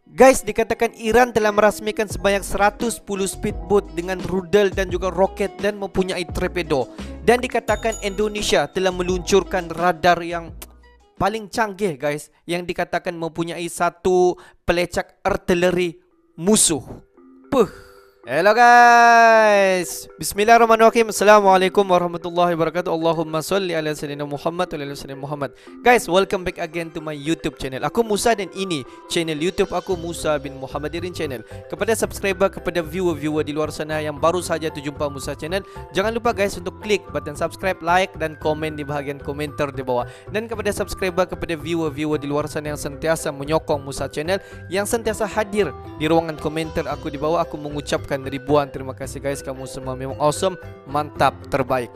Guys, dikatakan Iran telah merasmikan sebanyak 110 speedboat dengan rudal dan juga roket dan mempunyai torpedo. Dan dikatakan Indonesia telah meluncurkan radar yang paling canggih guys, yang dikatakan mempunyai satu pelecak artileri musuh. Puh. Hello guys, bismillahirrahmanirrahim. Assalamualaikum warahmatullahi wabarakatuh. Allahumma salli ala sayyidina Muhammad wa ala sayyidina Muhammad. Guys, welcome back again to my YouTube channel. Aku Musa dan ini channel YouTube aku, Musa bin Muhammadirin channel. Kepada subscriber, kepada viewer-viewer di luar sana yang baru saja terjumpa Musa channel, jangan lupa guys untuk klik button subscribe, like dan komen di bahagian komentar di bawah. Dan kepada subscriber, kepada viewer-viewer di luar sana yang sentiasa menyokong Musa channel, yang sentiasa hadir di ruangan komentar aku di bawah, aku mengucapkan ribuan terima kasih guys. Kamu semua memang awesome, mantap, terbaik.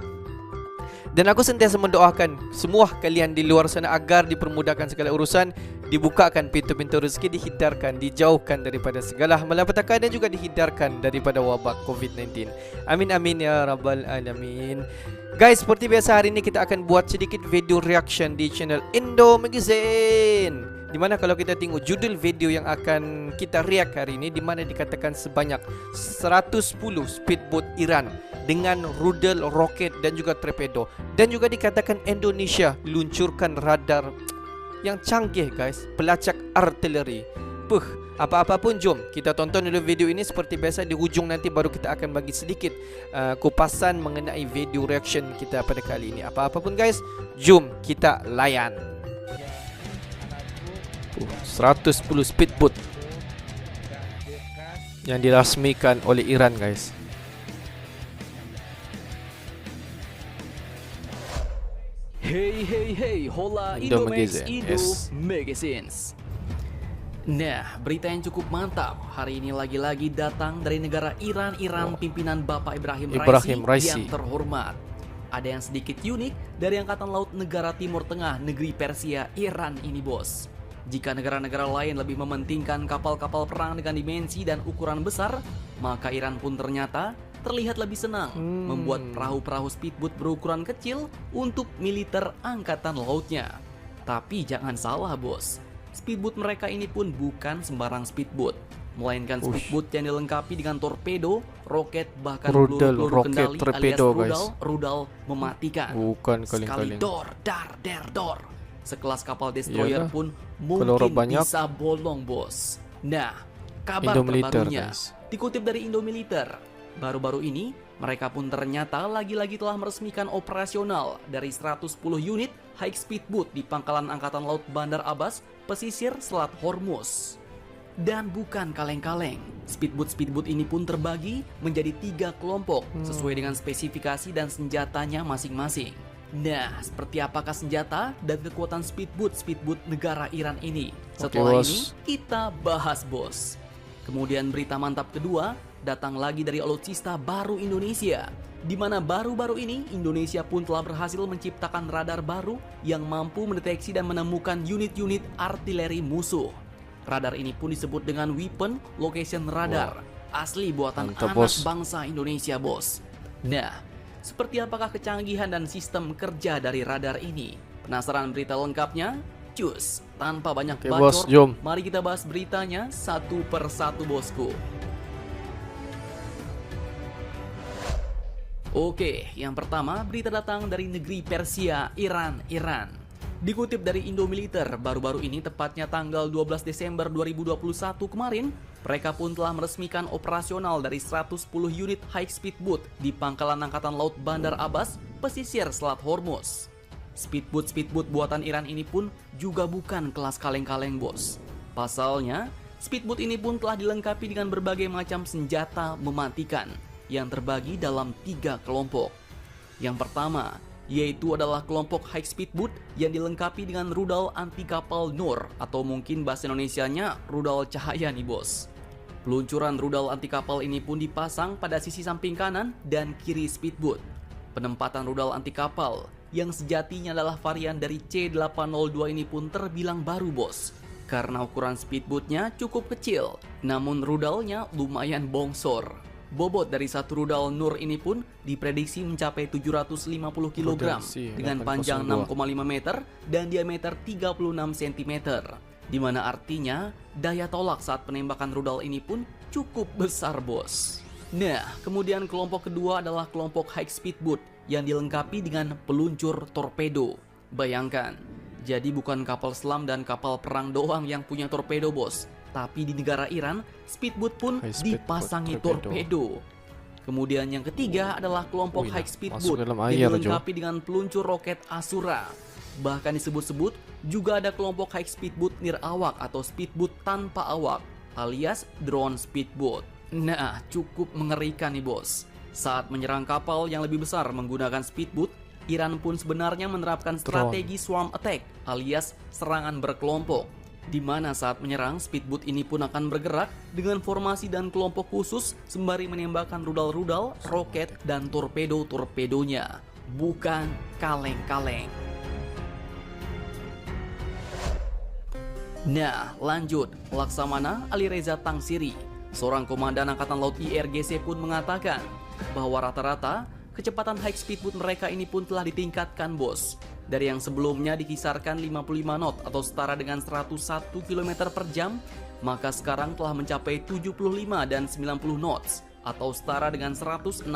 Dan aku sentiasa mendoakan semua kalian di luar sana agar dipermudahkan segala urusan, dibukakan pintu-pintu rezeki, dihindarkan, dijauhkan daripada segala malapetaka dan juga dihindarkan daripada wabak COVID-19. Amin amin ya rabbal alamin. Guys, seperti biasa hari ini kita akan buat sedikit video reaction di channel Indo Magazine. Dimana kalau kita tengok judul video yang akan kita react hari ini, dimana dikatakan sebanyak 110 speedboat Iran dengan rudal, roket dan juga torpedo. Dan juga dikatakan Indonesia luncurkan radar yang canggih guys, pelacak artileri. Apa-apa pun jom kita tonton dulu video ini. Seperti biasa di hujung nanti baru kita akan bagi sedikit kupasan mengenai video reaction kita pada kali ini. Apa-apa pun guys, jom kita layan. 110 speedboat yang dirasmikan oleh Iran guys. Hey, hola Indo Indomax, Magazine, Indo yes. Magazines. Nah, berita yang cukup mantap hari ini lagi-lagi datang dari negara Iran, pimpinan Bapak Ibrahim Raisi yang terhormat. Ada yang sedikit unik dari Angkatan Laut negara Timur Tengah, negeri Persia, Iran ini bos. Jika negara-negara lain lebih mementingkan kapal-kapal perang dengan dimensi dan ukuran besar, maka Iran pun ternyata terlihat lebih senang membuat perahu-perahu speedboat berukuran kecil untuk militer angkatan lautnya. Tapi jangan salah bos, speedboat mereka ini pun bukan sembarang speedboat, melainkan speedboat yang dilengkapi dengan torpedo, roket, bahkan peluru kendali alias rudal mematikan. Bukan sekali dor, sekelas kapal destroyer pun mungkin banyak, bisa bolong bos. Nah, kabar terbarunya dikutip dari Indomiliter. Baru-baru ini mereka pun ternyata lagi-lagi telah meresmikan operasional dari 110 unit high speedboat di pangkalan Angkatan Laut Bandar Abbas, pesisir Selat Hormuz. Dan bukan kaleng-kaleng, speedboat ini pun terbagi menjadi 3 kelompok sesuai dengan spesifikasi dan senjatanya masing-masing. Nah, seperti apakah senjata dan kekuatan speedboat negara Iran ini? Setelah ini kita bahas bos. Kemudian berita mantap kedua datang lagi dari alutsista baru Indonesia, di mana baru-baru ini Indonesia pun telah berhasil menciptakan radar baru yang mampu mendeteksi dan menemukan unit-unit artileri musuh. Radar ini pun disebut dengan Weapon Location Radar, asli buatan bangsa Indonesia bos. Nah, seperti apakah kecanggihan dan sistem kerja dari radar ini? Penasaran berita lengkapnya? Cus, tanpa banyak bacot, mari kita bahas beritanya satu persatu bosku. Oke, yang pertama berita datang dari negeri Persia, Iran. Dikutip dari Indomiliter, baru-baru ini tepatnya tanggal 12 Desember 2021 kemarin, mereka pun telah meresmikan operasional dari 110 unit high speedboat di pangkalan Angkatan Laut Bandar Abbas, pesisir Selat Hormuz. Speedboat buatan Iran ini pun juga bukan kelas kaleng-kaleng bos. Pasalnya, speedboat ini pun telah dilengkapi dengan berbagai macam senjata mematikan yang terbagi dalam 3 kelompok. Yang pertama yaitu adalah kelompok high speedboat yang dilengkapi dengan rudal anti kapal Nur, atau mungkin bahasa Indonesianya rudal cahaya nih bos. Peluncuran rudal anti kapal ini pun dipasang pada sisi samping kanan dan kiri speedboat. Penempatan rudal anti kapal yang sejatinya adalah varian dari C802 ini pun terbilang baru bos, karena ukuran speedboatnya cukup kecil, namun rudalnya lumayan bongsor. Bobot dari satu rudal Nur ini pun diprediksi mencapai 750 kg dengan panjang 6,5 meter dan diameter 36 cm. Dimana artinya daya tolak saat penembakan rudal ini pun cukup besar, bos. Nah, kemudian kelompok kedua adalah kelompok high speed boat yang dilengkapi dengan peluncur torpedo. Bayangkan, jadi bukan kapal selam dan kapal perang doang yang punya torpedo, bos. Tapi di negara Iran, speedboat pun dipasangi torpedo. Kemudian yang ketiga adalah kelompok high speedboat yang dilengkapi dengan peluncur roket Asura. Bahkan disebut-sebut juga ada kelompok high speedboat nirawak atau speedboat tanpa awak alias drone speedboat. Nah, cukup mengerikan nih, bos. Saat menyerang kapal yang lebih besar menggunakan speedboat, Iran pun sebenarnya menerapkan strategi swarm attack alias serangan berkelompok, di mana saat menyerang, speedboat ini pun akan bergerak dengan formasi dan kelompok khusus sembari menembakkan rudal-rudal, roket, dan torpedo-torpedonya. Bukan kaleng-kaleng. Nah, lanjut. Laksamana Alireza Tangsiri, seorang komandan Angkatan Laut IRGC pun mengatakan bahwa rata-rata kecepatan high speedboat mereka ini pun telah ditingkatkan, bos. Dari yang sebelumnya dikisarkan 55 knot atau setara dengan 101 km per jam, maka sekarang telah mencapai 75 dan 90 knots atau setara dengan 166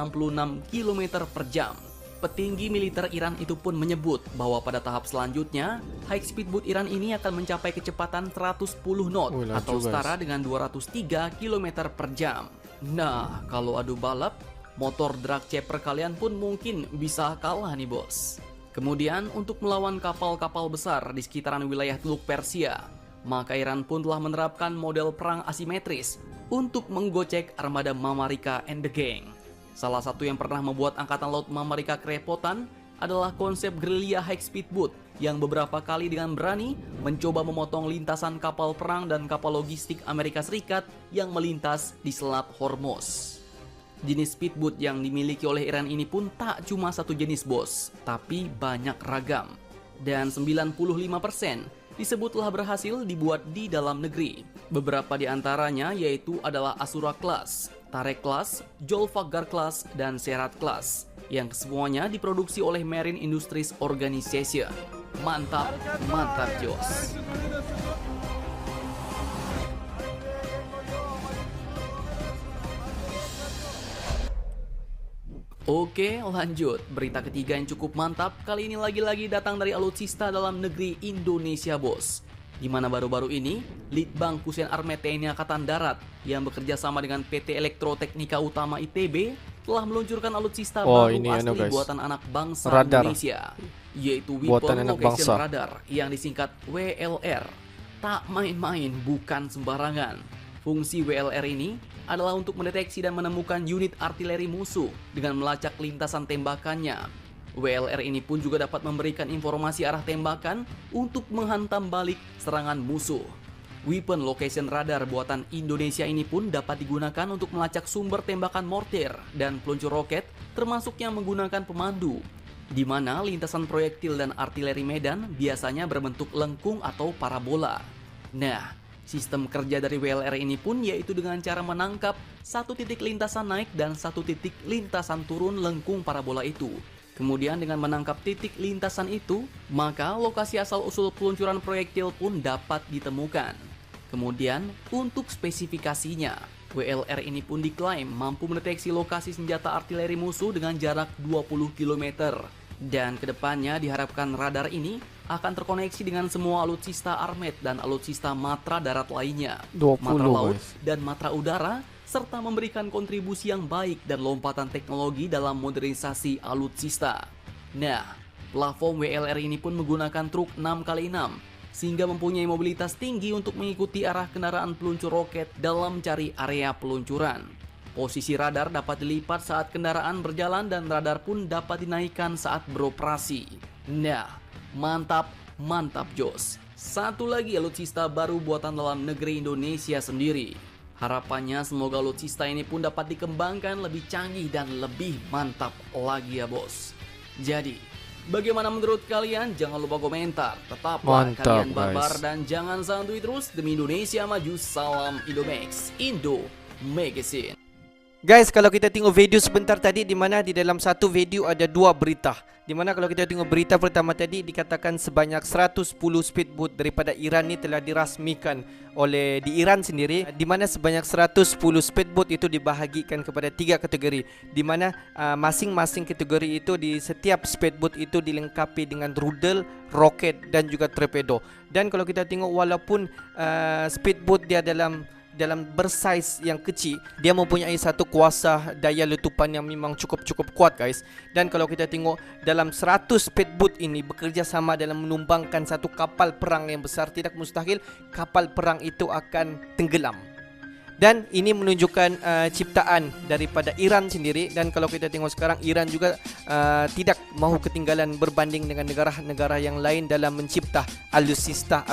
km per jam. Petinggi militer Iran itu pun menyebut bahwa pada tahap selanjutnya, high speedboat Iran ini akan mencapai kecepatan 110 knot atau setara dengan 203 km per jam. Nah, kalau adu balap, motor drag chopper kalian pun mungkin bisa kalah nih, bos. Kemudian untuk melawan kapal-kapal besar di sekitaran wilayah Teluk Persia, maka Iran pun telah menerapkan model perang asimetris untuk menggocek armada Mamarika and the Gang. Salah satu yang pernah membuat Angkatan Laut Mamarika kerepotan adalah konsep gerilya high speedboat yang beberapa kali dengan berani mencoba memotong lintasan kapal perang dan kapal logistik Amerika Serikat yang melintas di Selat Hormuz. Jenis speedboat yang dimiliki oleh Iran ini pun tak cuma satu jenis, bos, tapi banyak ragam. Dan 95% disebutlah berhasil dibuat di dalam negeri. Beberapa di antaranya yaitu adalah Asura Class, Tarek Class, Jolfagar Class, dan Serat Class, yang kesemuanya diproduksi oleh Marine Industries Organization. Mantap, mantap, Jos. Oke, lanjut. Berita ketiga yang cukup mantap kali ini lagi-lagi datang dari alutsista dalam negeri Indonesia, bos. Di mana baru-baru ini, Litbang Kusen Armet TNI Angkatan Darat yang bekerja sama dengan PT Elektroteknika Utama ITB telah meluncurkan alutsista baru asli buatan anak bangsa Indonesia, yaitu Weapon Location Radar yang disingkat WLR. Tak main-main, bukan sembarangan. Fungsi WLR ini adalah untuk mendeteksi dan menemukan unit artileri musuh dengan melacak lintasan tembakannya. WLR ini pun juga dapat memberikan informasi arah tembakan untuk menghantam balik serangan musuh. Weapon Location Radar buatan Indonesia ini pun dapat digunakan untuk melacak sumber tembakan mortir dan peluncur roket, termasuk yang menggunakan pemandu, di mana lintasan proyektil dan artileri medan biasanya berbentuk lengkung atau parabola. Nah, sistem kerja dari WLR ini pun yaitu dengan cara menangkap satu titik lintasan naik dan satu titik lintasan turun lengkung parabola itu. Kemudian dengan menangkap titik lintasan itu, maka lokasi asal-usul peluncuran proyektil pun dapat ditemukan. Kemudian untuk spesifikasinya, WLR ini pun diklaim mampu mendeteksi lokasi senjata artileri musuh dengan jarak 20 km. Dan kedepannya diharapkan radar ini akan terkoneksi dengan semua alutsista Armet dan alutsista Matra darat lainnya, Matra laut dan Matra udara, serta memberikan kontribusi yang baik dan lompatan teknologi dalam modernisasi alutsista. Nah, platform WLR ini pun menggunakan truk 6x6 sehingga mempunyai mobilitas tinggi untuk mengikuti arah kendaraan peluncur roket dalam mencari area peluncuran. Posisi radar dapat dilipat saat kendaraan berjalan dan radar pun dapat dinaikkan saat beroperasi. Nah, mantap, mantap, Jos. Satu lagi alutsista baru buatan dalam negeri Indonesia sendiri. Harapannya semoga alutsista ini pun dapat dikembangkan lebih canggih dan lebih mantap lagi ya, bos. Jadi, bagaimana menurut kalian? Jangan lupa komentar. Tetaplah kalian barbar dan jangan santuy terus. Demi Indonesia maju, salam Indomax, Indo Magazine. Guys, kalau kita tengok video sebentar tadi, di mana di dalam satu video ada dua berita. Di mana kalau kita tengok berita pertama tadi, dikatakan sebanyak 110 speedboat daripada Iran ni telah dirasmikan oleh di Iran sendiri, di mana sebanyak 110 speedboat itu dibahagikan kepada 3 kategori, di mana masing-masing kategori itu, di setiap speedboat itu dilengkapi dengan rudal, roket dan juga torpedo. Dan kalau kita tengok, walaupun speedboat dia dalam bersaiz yang kecil, dia mempunyai satu kuasa daya letupan yang memang cukup kuat, guys. Dan kalau kita tengok, dalam 100 speedboat ini bekerja sama dalam menumbangkan satu kapal perang yang besar, tidak mustahil kapal perang itu akan tenggelam. Dan ini menunjukkan ciptaan daripada Iran sendiri. Dan kalau kita tengok sekarang, Iran juga tidak mahu ketinggalan berbanding dengan negara-negara yang lain dalam mencipta alutsista.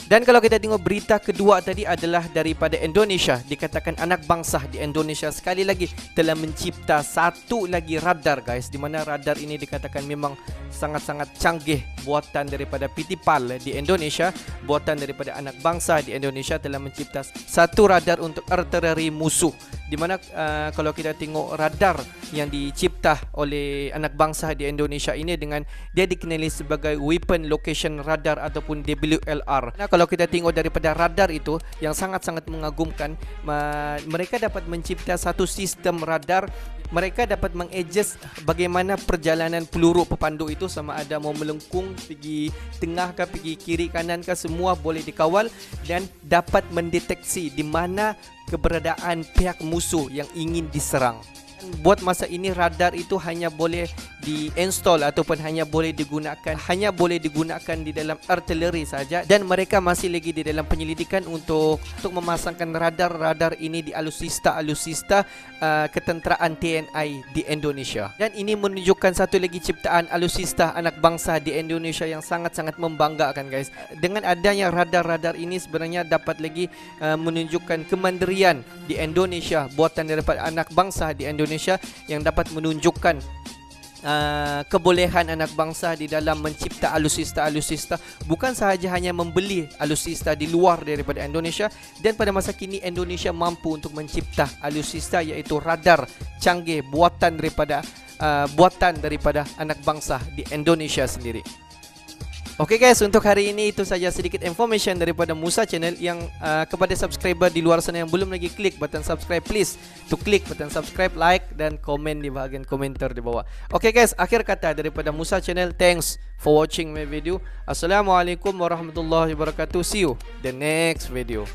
Dan kalau kita tengok berita kedua tadi adalah daripada Indonesia. Dikatakan anak bangsa di Indonesia sekali lagi telah mencipta satu lagi radar, guys, di mana radar ini dikatakan memang sangat-sangat canggih, buatan daripada PT PAL di Indonesia. Buatan daripada anak bangsa di Indonesia telah mencipta satu radar untuk artileri musuh, di mana kalau kita tengok radar yang dicipta oleh anak bangsa di Indonesia ini, dengan dia dikenali sebagai Weapon Location Radar ataupun WLR. Nah, kalau kita tengok daripada radar itu yang sangat-sangat mengagumkan, mereka dapat mencipta satu sistem radar. Mereka dapat mengadjust bagaimana perjalanan peluru pepandu itu, sama ada mau melengkung, pergi tengah ke, pergi kiri kanan ke, semua boleh dikawal dan dapat mendeteksi di mana keberadaan pihak musuh yang ingin diserang. Buat masa ini, radar itu hanya boleh di-install ataupun hanya boleh digunakan di dalam artileri saja, dan mereka masih lagi di dalam penyelidikan untuk memasangkan radar ini di alutsista ketenteraan TNI di Indonesia. Dan ini menunjukkan satu lagi ciptaan alutsista anak bangsa di Indonesia yang sangat-sangat membanggakan, guys. Dengan adanya radar ini sebenarnya dapat lagi menunjukkan kemandirian di Indonesia, buatan daripada anak bangsa di Indonesia, yang dapat menunjukkan kebolehan anak bangsa di dalam mencipta alutsista. Bukan sahaja hanya membeli alutsista di luar daripada Indonesia, dan pada masa kini Indonesia mampu untuk mencipta alutsista, iaitu radar canggih buatan daripada anak bangsa di Indonesia sendiri. Oke guys, untuk hari ini itu saja sedikit information daripada Musa Channel. Yang kepada subscriber di luar sana yang belum lagi klik button subscribe, please to klik button subscribe, like dan komen di bahagian komentar di bawah. Oke guys, akhir kata daripada Musa Channel, thanks for watching my video. Assalamualaikum warahmatullahi wabarakatuh. See you the next video.